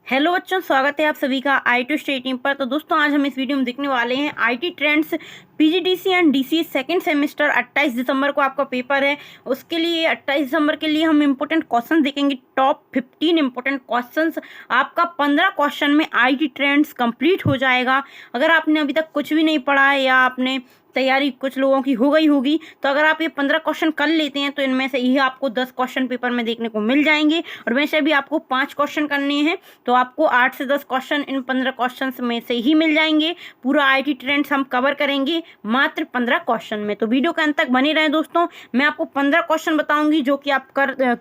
Hello बच्चों, स्वागत है आप सभी का आई2 स्टडी टीम पर। तो दोस्तों, आज हम इस वीडियो में देखने वाले हैं IT trends PGDC and DC second semester. 28 दिसंबर को आपका पेपर है। उसके लिए 28 दिसंबर के लिए हम इंपॉर्टेंट क्वेश्चन देखेंगे। Top 15 important questions. आपका 15 क्वेश्चन में आईटी ट्रेंड्स कंप्लीट हो जाएगा। अगर आपने अभी तक कुछ भी नहीं पढ़ा है या आपने तैयारी कुछ लोगों की हो गई होगी, तो अगर आप ये 15 क्वेश्चन कर लेते हैं तो इनमें से ही आपको 10 क्वेश्चन पेपर में देखने को मिल जाएंगे। और वैसे भी आपको 5 क्वेश्चन करने हैं, तो आपको 8 से 10 क्वेश्चन इन 15 क्वेश्चन में से ही मिल जाएंगे। पूरा आईटी ट्रेंड्स हम कवर करेंगे मात्र 15 क्वेश्चन में। तो वीडियो के अंत तक बने रहें दोस्तों। मैं आपको 15 क्वेश्चन बताऊंगी जो कि आप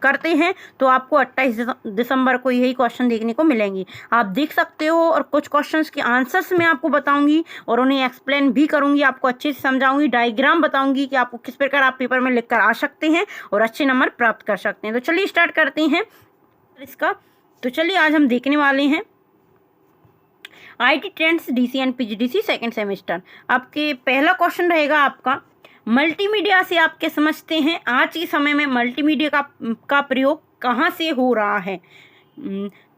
करते हैं तो आपको 28 दिसंबर को यही क्वेश्चन देखने को मिलेंगे। आप देख सकते हो। और कुछ क्वेश्चन के आंसर्स मैं आपको बताऊंगी और उन्हें एक्सप्लेन भी करूंगी, आपको अच्छे से समझाऊंगी, डायग्राम बताऊंगी कि आपको किस प्रकार आप पेपर में लिखकर आ सकते हैं और अच्छे नंबर प्राप्त कर सकते हैं। तो चलिए स्टार्ट करते हैं इसका। तो चलिए आज हम देखने वाले हैं IT trends DC and PGDC second semester. आपके पहला क्वेश्चन रहेगा आपका, मल्टीमीडिया से आप क्या समझते हैं? आज के समय में मल्टीमीडिया का प्रयोग कहाँ से हो रहा है?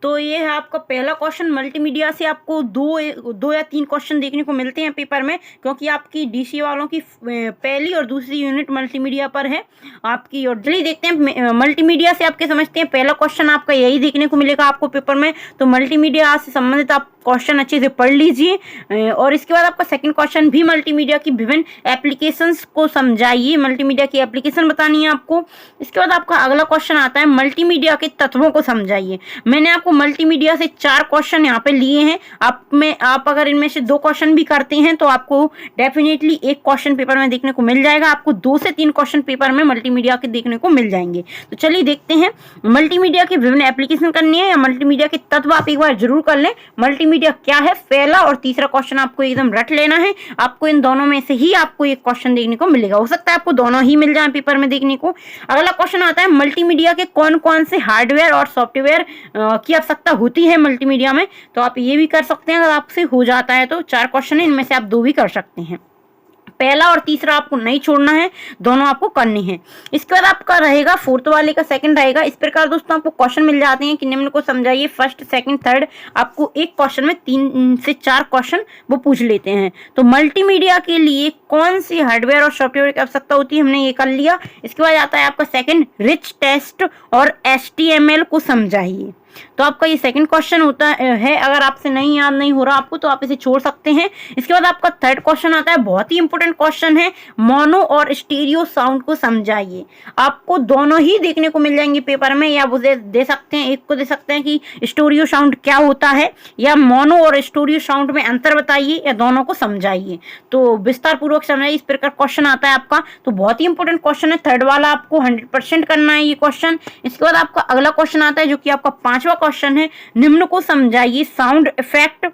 तो ये है आपका पहला क्वेश्चन। मल्टीमीडिया से आपको दो या तीन क्वेश्चन देखने को मिलते हैं पेपर में, क्योंकि आपकी डीसी वालों की पहली और दूसरी यूनिट मल्टीमीडिया पर है आपकी। और जल्दी देखते हैं मल्टीमीडिया से आप क्या समझते हैं। पहला क्वेश्चन आपका यही देखने को मिलेगा आपको पेपर में। तो मल्टीमीडिया से संबंधित आप क्वेश्चन अच्छे से पढ़ लीजिए। और इसके बाद आपका सेकंड क्वेश्चन भी मल्टीमीडिया की विभिन्न एप्लीकेशंस को समझाइए। मल्टीमीडिया की एप्लीकेशन बतानी है आपको। इसके बाद आपका अगला क्वेश्चन आता है, मल्टीमीडिया के तत्वों को समझाइए। मैंने आपको मल्टीमीडिया से 4 क्वेश्चन यहाँ पे लिए हैं। आप अगर इनमें से 2 क्वेश्चन भी करते हैं तो आपको डेफिनेटली एक क्वेश्चन पेपर में देखने को मिल जाएगा। आपको 2 से 3 क्वेश्चन पेपर में मल्टीमीडिया के देखने को मिल जाएंगे। तो चलिए देखते हैं। मल्टीमीडिया की विभिन्न एप्लीकेशन करनी है या मल्टीमीडिया के तत्व आप एक बार जरूर कर लें। मल्टीमीडिया क्या है, पहला और तीसरा क्वेश्चन आपको एकदम रट लेना है। आपको इन दोनों में से ही आपको एक क्वेश्चन देखने को मिलेगा। हो सकता है आपको दोनों ही मिल जाए पेपर में देखने को। अगला क्वेश्चन आता है, मल्टीमीडिया के कौन कौन से हार्डवेयर और सॉफ्टवेयर की आवश्यकता होती है मल्टीमीडिया में? तो आप ये भी कर सकते हैं। अगर आपसे हो जाता है तो 4 क्वेश्चन है, इनमें से आप 2 भी कर सकते हैं। पहला और तीसरा आपको नहीं छोड़ना है, दोनों आपको करनी है। इसके बाद आपका रहेगा फोर्थ वाले का सेकंड रहेगा। इस प्रकार दोस्तों आपको क्वेश्चन मिल जाते हैं कि निम्न को समझाइए। फर्स्ट, सेकंड, थर्ड, आपको एक क्वेश्चन में 3 से 4 क्वेश्चन वो पूछ लेते हैं। तो मल्टीमीडिया के लिए कौन सी हार्डवेयर और सॉफ्टवेयर की आवश्यकता होती है, हमने ये कर लिया। इसके बाद आता है आपका सेकंड, रिच टेक्स्ट और HTML को समझाइए। तो आपका ये सेकंड क्वेश्चन होता है। अगर आपसे नहीं याद नहीं हो रहा आपको तो आप इसे छोड़ सकते हैं। इसके बाद आपका थर्ड क्वेश्चन आता है, बहुत ही इंपॉर्टेंट क्वेश्चन है, मोनो और स्टीरियो साउंड को समझाइए। आपको दोनों ही देखने को मिल जाएंगे पेपर में, या वो दे सकते हैं, एक को दे सकते हैं कि स्टीरियो साउंड क्या होता है, या मोनो और स्टीरियो साउंड में अंतर बताइए, या दोनों को समझाइए। तो विस्तार पूर्वक समझाइए, इस प्रकार क्वेश्चन आता है आपका। तो बहुत ही इंपॉर्टेंट क्वेश्चन है, थर्ड वाला आपको 100% करना है ये क्वेश्चन। इसके बाद आपका अगला क्वेश्चन आता है जो कि आपका 5वां क्वेश्चन है, निम्न को समझाइए। साउंड इफेक्ट,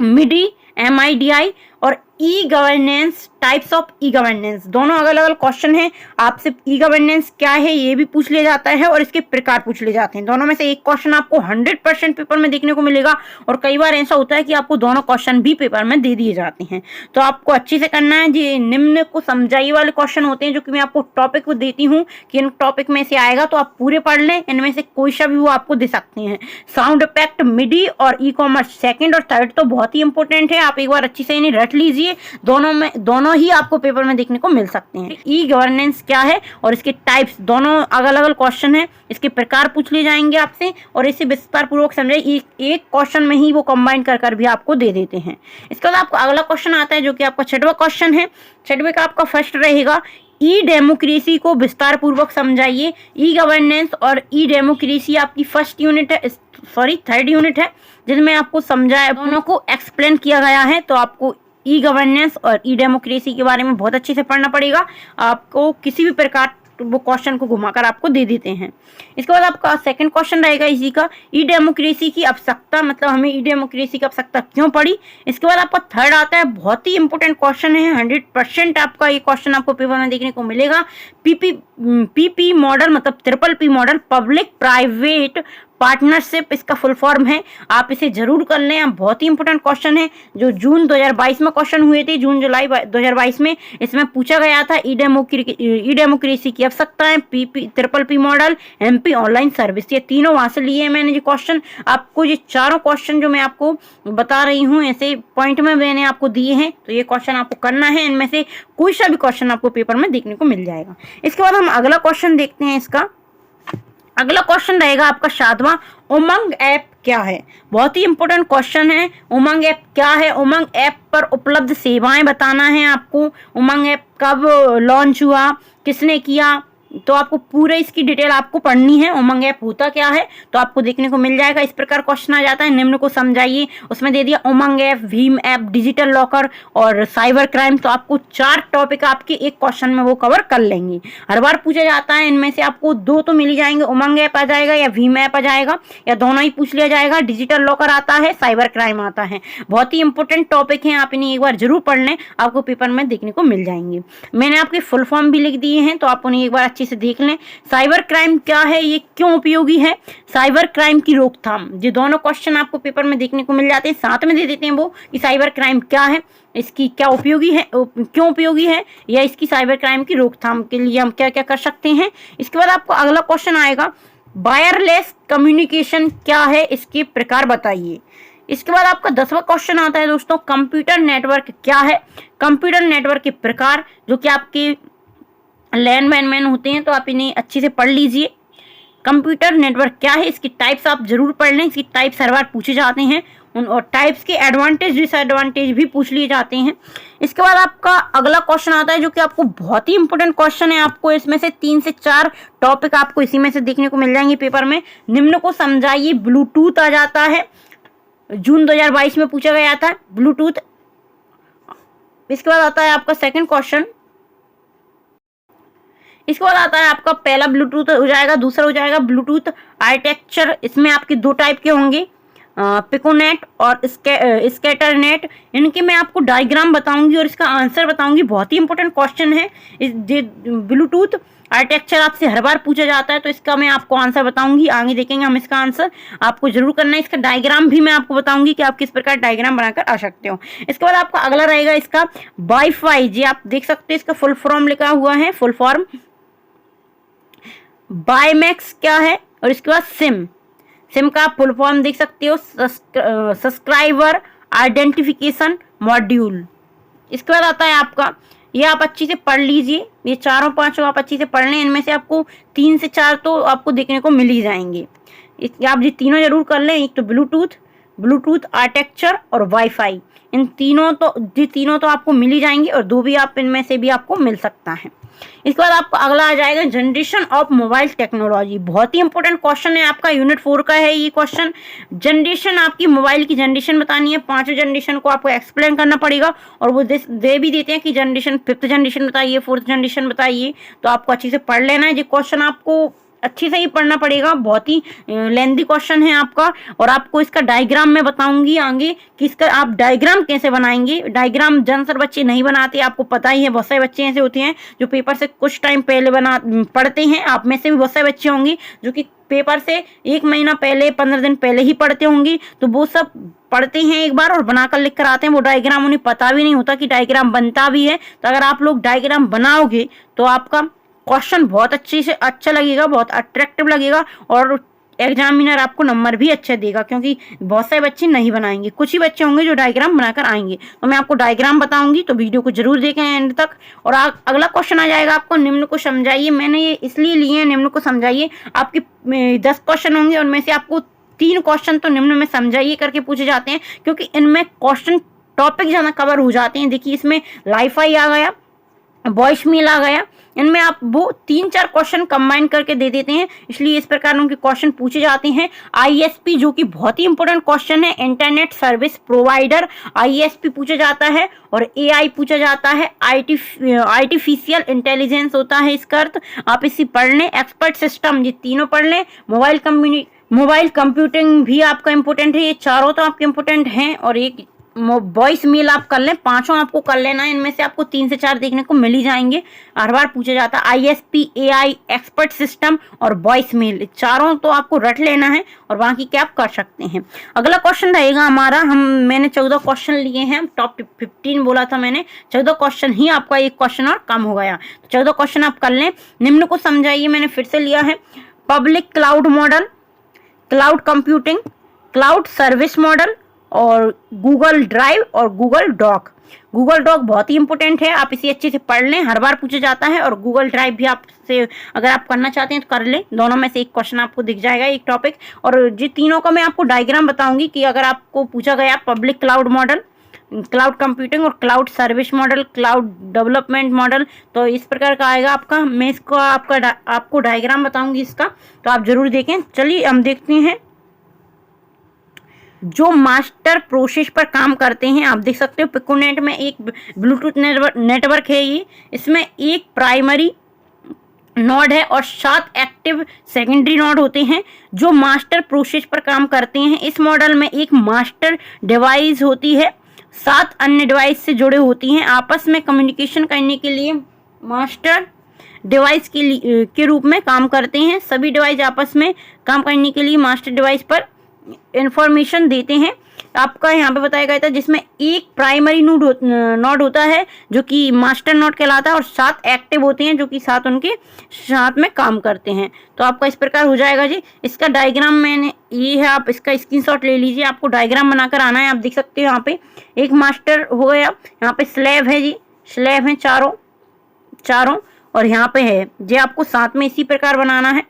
मिडी, MIDI और e governance, types of e governance, दोनों अलग अलग क्वेश्चन है। आपसे ई गवर्नेंस क्या है ये भी पूछ लिया जाता है और इसके प्रकार पूछ लिए जाते हैं। दोनों में से एक क्वेश्चन आपको 100% पेपर में देखने को मिलेगा। और कई बार ऐसा होता है कि आपको दोनों क्वेश्चन भी पेपर में दे दिए जाते हैं। तो आपको अच्छे से करना है। जी, निम्न को समझाइए वाले क्वेश्चन होते हैं जो कि मैं आपको टॉपिक को देती हूँ कि इन टॉपिक में से आएगा, तो आप पूरे पढ़ लें। इनमें से कोई सा भी वो आपको दे सकते हैं। साउंड इफेक्ट, मिडी और ई कॉमर्स सेकेंड और थर्ड तो बहुत ही इंपॉर्टेंट है। आप एक बार अच्छी से इन्हें रट लीजिए। दोनों ही आपको पेपर में देखने को मिल सकते हैं। ई गवर्नेंस क्या है और इसके टाइप्स, दोनों अलग अलग क्वेश्चन है, इसके प्रकार पूछ लिए जाएंगे आपसे और इसे विस्तार पूर्वक समझे। एक क्वेश्चन में ही वो कंबाइन कर भी आपको दे देते हैं। इसके बाद आपको अगला क्वेश्चन आता है जो कि आपका 6वां क्वेश्चन है। 6वें का आपका फर्स्ट रहेगा, ई डेमोक्रेसी को विस्तार पूर्वक समझाइए। ई गवर्नेंस और ई डेमोक्रेसी आपकी फर्स्ट यूनिट है, थर्ड यूनिट है, जिसमें आपको समझाया, दोनों को एक्सप्लेन किया गया है। तो आपको ई गवर्नेंस और ई डेमोक्रेसी के बारे में बहुत अच्छे से पढ़ना पड़ेगा। आपको किसी भी प्रकार वो क्वेश्चन को घुमाकर आपको दे देते हैं। इसके बाद आपका सेकंड क्वेश्चन रहेगा इसी का, ई डेमोक्रेसी की आवश्यकता, मतलब हमें ई डेमोक्रेसी की आवश्यकता क्यों पड़ी। इसके बाद आपका थर्ड आता है, बहुत ही इंपॉर्टेंट क्वेश्चन है, 100% आपका ये क्वेश्चन आपको पेपर में देखने को मिलेगा। पीपी मॉडल, मतलब triple P model, public private partnership इसका फुल फॉर्म है। आप इसे जरूर कर लें, आप बहुत ही इंपॉर्टेंट क्वेश्चन है जो जून 2022 में क्वेश्चन हुए थे, जून जुलाई 2022 में। इसमें पूछा गया था ई डेमोक्रेसी की आवश्यकताएं, PPP model, MP online service, ये तीनों वहां से लिए मैंने जो क्वेश्चन। आपको ये चारों क्वेश्चन जो मैं आपको बता रही हूँ ऐसे पॉइंट में मैंने आपको दिए हैं, तो ये क्वेश्चन आपको करना है। इनमें से कोई सा भी क्वेश्चन आपको पेपर में देखने को मिल जाएगा। इसके बाद हम अगला क्वेश्चन देखते हैं। इसका अगला क्वेश्चन रहेगा आपका 7वां, उमंग ऐप क्या है। बहुत ही इंपॉर्टेंट क्वेश्चन है। उमंग ऐप क्या है? उमंग ऐप पर उपलब्ध सेवाएं बताना है आपको। उमंग ऐप कब लॉन्च हुआ, किसने किया, तो आपको पूरे इसकी डिटेल आपको पढ़नी है। उमंग ऐप होता क्या है तो आपको देखने को मिल जाएगा। इस प्रकार क्वेश्चन आ जाता है, निम्न को समझाइए। उसमें दे दिया उमंग ऐप, भीम ऐप, डिजिटल लॉकर और साइबर क्राइम। तो आपको 4 टॉपिक आपके एक क्वेश्चन में वो कवर कर लेंगे। हर बार पूछा जाता है, इनमें से आपको 2 तो मिल ही जाएंगे। उमंग ऐप आ जाएगा या भीम ऐप आ जाएगा, या दोनों ही पूछ लिया जाएगा। डिजिटल लॉकर आता है, साइबर क्राइम आता है। बहुत ही इंपॉर्टेंट टॉपिक है, आप इन्हें एक बार जरूर पढ़ लें, आपको पेपर में देखने को मिल जाएंगे। मैंने आपके फुल फॉर्म भी लिख दिए हैं, तो आप उन्हें एक बार अच्छे से देख लें। साइबर क्राइम क्या है, ये क्यों उपयोगी है, साइबर क्राइम की रोकथाम, ये दोनों क्वेश्चन आपको पेपर में देखने को मिल जाते हैं। साथ में दे देते हैं वो कि साइबर क्राइम क्या है, इसकी क्या उपयोगी है, क्यों उपयोगी है, या इसकी साइबर क्राइम की रोकथाम के लिए हम क्या क्या कर सकते हैं। इसके बाद आपको अगला क्वेश्चन आएगा, वायरलेस कम्युनिकेशन क्या है, इसके प्रकार बताइए। इसके बाद आपका 10वां क्वेश्चन आता है दोस्तों, कंप्यूटर नेटवर्क क्या है। कंप्यूटर नेटवर्क के प्रकार, जो कि आपके लैंडमैन होते हैं, तो आप इन्हें अच्छे से पढ़ लीजिए। कंप्यूटर नेटवर्क क्या है, इसकी टाइप्स आप जरूर पढ़ लें, इसकी टाइप्स हर बार पूछे जाते हैं, और टाइप्स के एडवांटेज डिसएडवांटेज भी पूछ लिए जाते हैं। इसके बाद आपका अगला क्वेश्चन आता है, जो कि आपको बहुत ही इंपॉर्टेंट क्वेश्चन है। आपको इसमें से 3 से 4 टॉपिक आपको इसी में से देखने को मिल जाएंगे पेपर में। निम्न को समझाइए। ब्लूटूथ आ जाता है, जून 2022 में पूछा गया था ब्लूटूथ। इसके बाद आता है आपका सेकंड क्वेश्चन। इसके बाद आता है आपका पहला ब्लूटूथ हो जाएगा, दूसरा हो जाएगा ब्लूटूथ आर्किटेक्चर। इसमें आपके 2 टाइप के होंगे, पिकोनेट और स्कैटरनेट। इनके मैं आपको डायग्राम बताऊंगी और इसका आंसर बताऊंगी। बहुत ही इंपॉर्टेंट क्वेश्चन है। इस ब्लूटूथ आर्किटेक्चर आपसे हर बार पूछा जाता है, तो इसका मैं आपको आंसर बताऊंगी। आगे देखेंगे हम इसका आंसर, आपको जरूर करना है। इसका डायग्राम भी मैं आपको बताऊंगी कि आप किस प्रकार डायग्राम बनाकर आ सकते हो। इसके बाद आपका अगला रहेगा इसका वाईफाई। जी आप देख सकते हैं, इसका फुल फॉर्म लिखा हुआ है, फुल फॉर्म बायमैक्स क्या है, और इसके बाद सिम का फुल फॉर्म देख सकते हो, सब्सक्राइबर आइडेंटिफिकेशन मॉड्यूल। इसके बाद आता है आपका, ये आप अच्छी से पढ़ लीजिए, ये चारों पांचों आप अच्छी से पढ़ लें। इनमें से आपको 3 से 4 तो आपको देखने को मिल ही जाएंगे। आप ये तीनों जरूर कर लें, एक तो ब्लूटूथ आर्किटेक्चर और वाईफाई। इन तीनों तो आपको मिल ही जाएंगे, और 2 भी आप इनमें से भी आपको मिल सकता है। इसके बाद आपको अगला आ जाएगा जनरेशन ऑफ मोबाइल टेक्नोलॉजी। बहुत ही इंपॉर्टेंट क्वेश्चन है, आपका यूनिट 4 का है ये क्वेश्चन। जनरेशन, आपकी मोबाइल की जनरेशन बतानी है। 5 जनरेशन को आपको एक्सप्लेन करना पड़ेगा, और वो दे भी देते हैं कि जनरेशन 5th जनरेशन बताइए, 4th जनरेशन बताइए। तो आपको अच्छे से पढ़ लेना है। ये क्वेश्चन आपको अच्छे से ही पढ़ना पड़ेगा, बहुत ही लेंथी क्वेश्चन है आपका। और आपको इसका डायग्राम मैं बताऊंगी आगे कि इसका आप डायग्राम कैसे बनाएंगे। डायग्राम ज्यादातर बच्चे नहीं बनाते, आपको पता ही है। बहुत सारे बच्चे ऐसे होते हैं जो पेपर से कुछ टाइम पहले पढ़ते हैं। आप में से भी बहुत सारे बच्चे होंगे जो कि पेपर से 1 महीना पहले, 15 दिन पहले ही पढ़ते होंगे। तो वो सब पढ़ते हैं एक बार और बनाकर लिख कर आते हैं। वो डायग्राम उन्हें पता भी नहीं होता कि डायग्राम बनता भी है। तो अगर आप लोग डायग्राम बनाओगे तो आपका क्वेश्चन बहुत अच्छा लगेगा, बहुत अट्रैक्टिव लगेगा, और एग्जामिनर आपको नंबर भी अच्छा देगा, क्योंकि बहुत सारे बच्चे नहीं बनाएंगे, कुछ ही बच्चे होंगे जो डायग्राम बनाकर आएंगे। तो मैं आपको डायग्राम बताऊंगी, तो वीडियो को जरूर देखें एंड तक। और अगला क्वेश्चन आ जाएगा आपको, निम्न को समझाइए। मैंने ये इसलिए लिए हैं, निम्न को समझाइए। आपके 10 क्वेश्चन होंगे, उनमें से आपको 3 क्वेश्चन तो निम्न में समझाइए करके पूछे जाते हैं, क्योंकि इनमें क्वेश्चन टॉपिक ज़्यादा कवर हो जाते हैं। देखिए, इसमें वाईफाई आ गया, वॉइस मेल आ गया, इनमें आप वो 3-4 क्वेश्चन कंबाइन करके दे देते हैं, इसलिए इस प्रकार उनके क्वेश्चन पूछे जाते हैं। ISP, जो कि बहुत ही इंपॉर्टेंट क्वेश्चन है, इंटरनेट सर्विस प्रोवाइडर, ISP पूछा जाता है। और AI पूछा जाता है, आर्टिफिशियल इंटेलिजेंस होता है इसका अर्थ। आप इसी पढ़ लें। एक्सपर्ट सिस्टम, ये तीनों पढ़ लें। मोबाइल कंप्यूटिंग भी आपका इंपॉर्टेंट है। ये चारों तो आपके इंपॉर्टेंट हैं, और एक वॉइस मेल आप कर लें, 5 आपको कर लेना है। इनमें से आपको 3 से 4 देखने को मिल ही जाएंगे। हर बार पूछा जाता है ISP, AI, एक्सपर्ट सिस्टम और वॉइस मेल, 4 तो आपको रट लेना है और बाकी क्या आप कर सकते हैं। अगला क्वेश्चन रहेगा हमारा, मैंने 14 क्वेश्चन लिए हैं, टॉप 15 बोला था मैंने, 14 क्वेश्चन ही आपका एक क्वेश्चन और कम हो गया, तो 14 क्वेश्चन आप कर लें। निम्न को समझाइए, मैंने फिर से लिया है। Public cloud model, cloud computing, cloud service model और गूगल ड्राइव और गूगल डॉक। गूगल डॉक बहुत ही इंपॉर्टेंट है, आप इसे अच्छे से पढ़ लें, हर बार पूछा जाता है। और गूगल ड्राइव भी आपसे अगर आप करना चाहते हैं तो कर लें, दोनों में से एक क्वेश्चन आपको दिख जाएगा, एक टॉपिक। और जी तीनों का मैं आपको डायग्राम बताऊंगी कि अगर आपको पूछा गया public cloud model, cloud computing और cloud service model, cloud development model, तो इस प्रकार का आएगा आपका। मैं इसको आपको डायग्राम बताऊंगी इसका, तो आप जरूर देखें। चलिए हम देखते हैं। जो मास्टर प्रोसेस पर काम करते हैं, आप देख सकते हो पिकोनेट में एक ब्लूटूथ नेटवर्क है ये, इसमें एक प्राइमरी नोड है और 7 एक्टिव सेकेंडरी नोड होते हैं जो मास्टर प्रोसेस पर काम करते हैं। इस मॉडल में एक मास्टर डिवाइस होती है, 7 अन्य डिवाइस से जुड़े होती हैं, आपस में कम्युनिकेशन करने के लिए मास्टर डिवाइस के रूप में काम करते हैं। सभी डिवाइस आपस में काम करने के लिए मास्टर डिवाइस पर इंफॉर्मेशन देते हैं। आपका यहाँ पे बताया गया था जिसमें एक प्राइमरी नोड होता है जो कि मास्टर नोड कहलाता है और 7 एक्टिव होते हैं जो कि 7 उनके साथ में काम करते हैं। तो आपका इस प्रकार हो जाएगा जी। इसका डायग्राम मैंने ये है, आप इसका स्क्रीनशॉट ले लीजिए, आपको डायग्राम बनाकर आना है। आप देख सकते हो यहाँ पे एक मास्टर हो गया, यहाँ पे स्लैब है जी, स्लैब है चारों और यहाँ पे है जी, आपको साथ में इसी प्रकार बनाना है।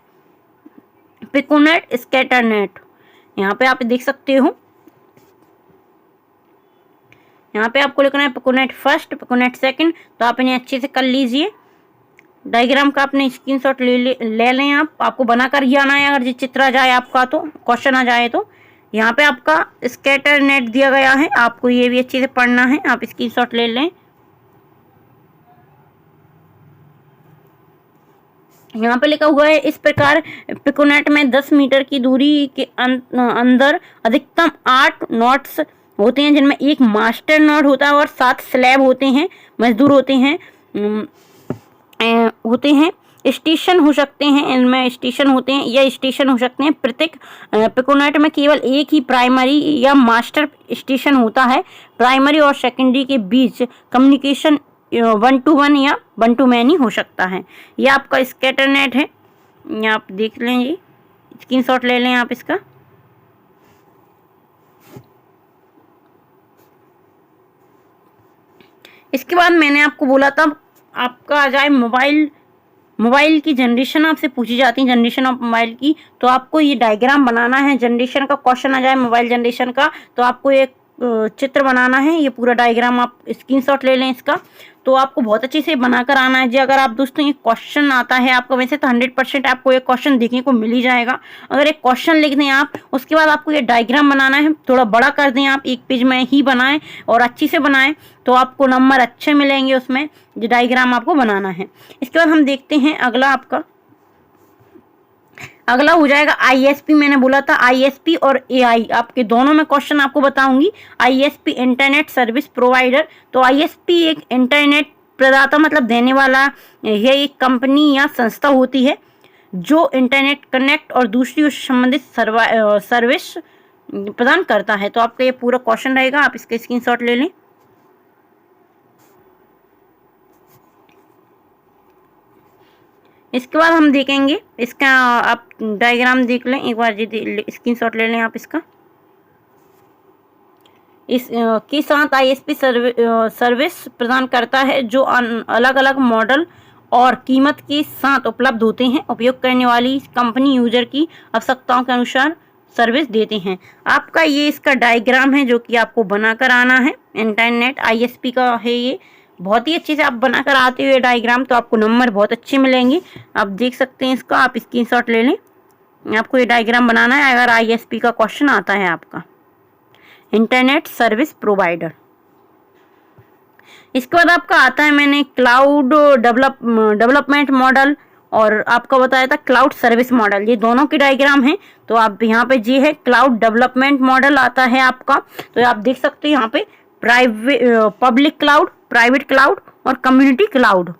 पिकोनेट, स्कैटरनेट, यहाँ पे आप देख सकते हो, यहाँ पे आपको लिखना है पिकोनेट फर्स्ट, पिकोनेट सेकंड। तो आप इन्हें अच्छे से कर लीजिए। डायग्राम का आपने स्क्रीनशॉट ले लें, आपको बनाकर ही आना है। अगर ये चित्र आ जाए आपका, तो क्वेश्चन आ जाए, तो यहाँ पे आपका स्कैटर नेट दिया गया है, आपको ये भी अच्छे से पढ़ना है। आप स्क्रीनशॉट ले लें। यहाँ पे लिखा हुआ है इस प्रकार, पिकोनेट में 10 मीटर की दूरी के अंदर अधिकतम 8 नोड्स होते हैं जिनमें एक मास्टर नोड होता है और 7 स्लैब होते हैं, मजदूर होते हैं। स्टेशन हो सकते हैं, इनमें स्टेशन होते हैं या स्टेशन हो सकते हैं। प्रत्येक पिकोनेट में केवल एक ही प्राइमरी या मास्टर स्टेशन होता है। प्राइमरी और सेकेंडरी के बीच कम्युनिकेशन 1 to 1 या 1 to many हो सकता है। ये आपका स्कैटर नेट है, ये आप देख लें, ये स्क्रीनशॉट ले लें आप इसका। इसके बाद मैंने आपको बोला था आपका आ जाए मोबाइल की जनरेशन आपसे पूछी जाती है, जनरेशन ऑफ मोबाइल की। तो आपको ये डायग्राम बनाना है, जनरेशन का क्वेश्चन आ जाए मोबाइल जनरेशन का, तो आपको एक चित्र बनाना है। ये पूरा डायग्राम आप स्क्रीनशॉट ले लें इसका, तो आपको बहुत अच्छे से बनाकर आना है जी। अगर आप दोस्तों ये क्वेश्चन आता है आपको, वैसे तो 100% आपको एक क्वेश्चन देखने को मिल ही जाएगा। अगर एक क्वेश्चन लिख दें आप, उसके बाद आपको ये डायग्राम बनाना है, थोड़ा बड़ा कर दें आप, 1 पेज में ही बनाएं और अच्छी से बनाएं, तो आपको नंबर अच्छे मिलेंगे उसमें, जो डायग्राम आपको बनाना है। इसके बाद हम देखते हैं अगला हो जाएगा ISP। मैंने बोला था ISP और AI आपके दोनों में क्वेश्चन आपको बताऊंगी। ISP इंटरनेट सर्विस प्रोवाइडर, तो ISP एक इंटरनेट प्रदाता मतलब देने वाला, यह एक कंपनी या संस्था होती है जो इंटरनेट कनेक्ट और दूसरी उससे संबंधित सर्विस प्रदान करता है। तो आपका ये पूरा क्वेश्चन रहेगा, आप इसका स्क्रीनशॉट ले लें। इसके बाद हम देखेंगे इसका, आप डायग्राम देख लें एक बार जी, स्क्रीनशॉट ले लें आप इसका। इस के साथ ISP सर्विस प्रदान करता है जो अलग अलग मॉडल और कीमत के साथ उपलब्ध होते हैं। उपयोग करने वाली कंपनी यूजर की आवश्यकताओं के अनुसार सर्विस देते हैं। आपका ये इसका डायग्राम है जो कि आपको बनाकर आना है। इंटरनेट ISP का है ये, बहुत ही अच्छे से आप बनाकर आते हुए डायग्राम, तो आपको नंबर बहुत अच्छे मिलेंगे। आप देख सकते हैं इसका, आप स्क्रीनशॉट ले लें। आपको ये डायग्राम बनाना है अगर ISP का क्वेश्चन आता है आपका, इंटरनेट सर्विस प्रोवाइडर। इसके बाद आपका आता है मैंने क्लाउड डेवलपमेंट मॉडल और आपका बताया था क्लाउड सर्विस मॉडल, ये दोनों की डायग्राम है। तो आप यहाँ पे ये है क्लाउड डेवलपमेंट मॉडल आता है आपका, तो आप देख सकते हैं यहाँ पे पब्लिक क्लाउड, प्राइवेट क्लाउड और कम्युनिटी क्लाउड,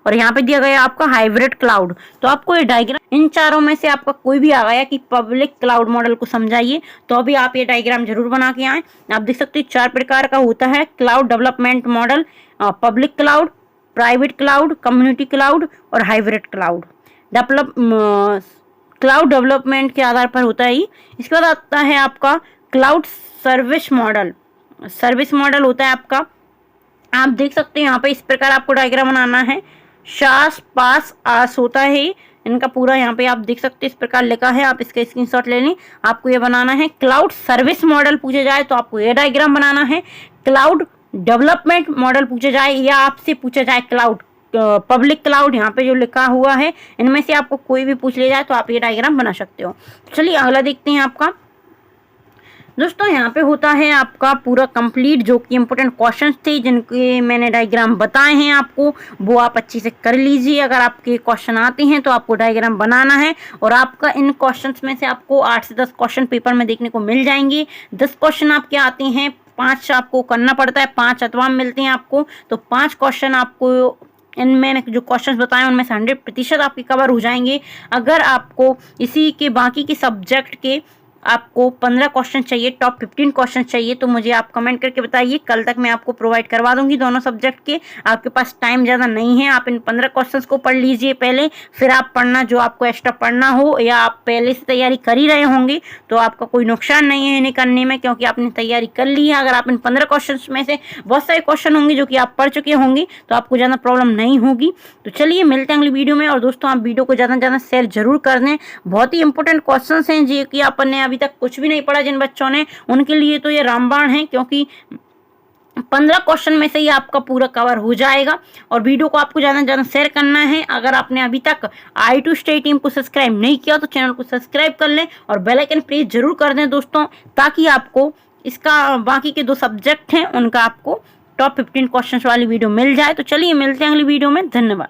और यहाँ पे दिया गया आपका हाइब्रिड क्लाउड। तो आपको ये डायग्राम इन चारों में से आपका कोई भी आ गया कि पब्लिक क्लाउड मॉडल को समझाइए, तो अभी आप ये डायग्राम जरूर बना के आए। आप देख सकते हैं 4 प्रकार का होता है cloud development model, public cloud, private cloud, community cloud और हाइब्रिड क्लाउड। क्लाउड डेवलपमेंट के आधार पर होता है। इसके बाद आता है आपका cloud service model. Service model होता है आपका, आप देख सकते हैं यहाँ पे इस प्रकार आपको डायग्राम बनाना है। शास पास आस होता है इनका पूरा, यहाँ पे आप देख सकते हैं इस प्रकार लिखा है, आप इसका स्क्रीनशॉट ले लें। आपको ये बनाना है क्लाउड सर्विस मॉडल पूछे जाए तो आपको ये डायग्राम बनाना है। क्लाउड डेवलपमेंट मॉडल पूछे जाए या आपसे पूछा जाए क्लाउड पब्लिक क्लाउड, यहाँ पे जो लिखा हुआ है इनमें से आपको कोई भी पूछ लिया जाए तो आप ये डायग्राम बना सकते हो। चलिए अगला देखते हैं आपका। दोस्तों यहाँ पे होता है आपका पूरा कंप्लीट जो कि इम्पोर्टेंट क्वेश्चंस थे जिनके मैंने डायग्राम बताए हैं आपको, वो आप अच्छे से कर लीजिए। अगर आपके क्वेश्चन आते हैं तो आपको डायग्राम बनाना है, और आपका इन क्वेश्चंस में से आपको 8 से 10 क्वेश्चन पेपर में देखने को मिल जाएंगे। 10 क्वेश्चन आपके आते हैं, 5 आपको करना पड़ता है, 5 अथवा मिलते हैं आपको, तो 5 क्वेश्चन आपको इनमें जो क्वेश्चंस बताए उनमें से 100% आपके कवर हो जाएंगे। अगर आपको इसी के बाकी के सब्जेक्ट के आपको 15 क्वेश्चन चाहिए, टॉप 15 क्वेश्चन चाहिए, तो मुझे आप कमेंट करके बताइए, कल तक मैं आपको प्रोवाइड करवा दूंगी दोनों सब्जेक्ट के। आपके पास टाइम ज़्यादा नहीं है, आप इन 15 क्वेश्चंस को पढ़ लीजिए पहले, फिर आप पढ़ना जो आपको एक्स्ट्रा पढ़ना हो, या आप पहले से तैयारी कर ही रहे होंगे तो आपका कोई नुकसान नहीं है इन्हें करने में, क्योंकि आपने तैयारी कर ली है। अगर आप इन 15 क्वेश्चन में से बहुत सारे क्वेश्चन होंगे जो कि आप पढ़ चुके होंगे तो आपको ज़्यादा प्रॉब्लम नहीं होगी। तो चलिए मिलते हैं अगली वीडियो में, और दोस्तों आप वीडियो को ज़्यादा से ज़्यादा शेयर जरूर कर दें। बहुत ही इंपॉर्टेंट क्वेश्चन हैं जो कि आपने अभी तक कुछ भी नहीं पढ़ा जिन बच्चों ने, उनके लिए तो ये रामबाण है, क्योंकि 15 क्वेश्चन में से ही आपका पूरा कवर हो जाएगा। और वीडियो को आपको ज़्यादा से ज़्यादा शेयर करना है। अगर आपने अभी तक i2 स्टडी टीम को सब्सक्राइब नहीं किया तो चैनल को सब्सक्राइब कर लें और बेल आइकन प्रेस जरूर कर दें दोस्तों, ताकि आपको इसका बाकी के 2 सब्जेक्ट हैं उनका आपको टॉप 15 क्वेश्चन वाली वीडियो मिल जाए। तो चलिए मिलते हैं अगली वीडियो में, धन्यवाद।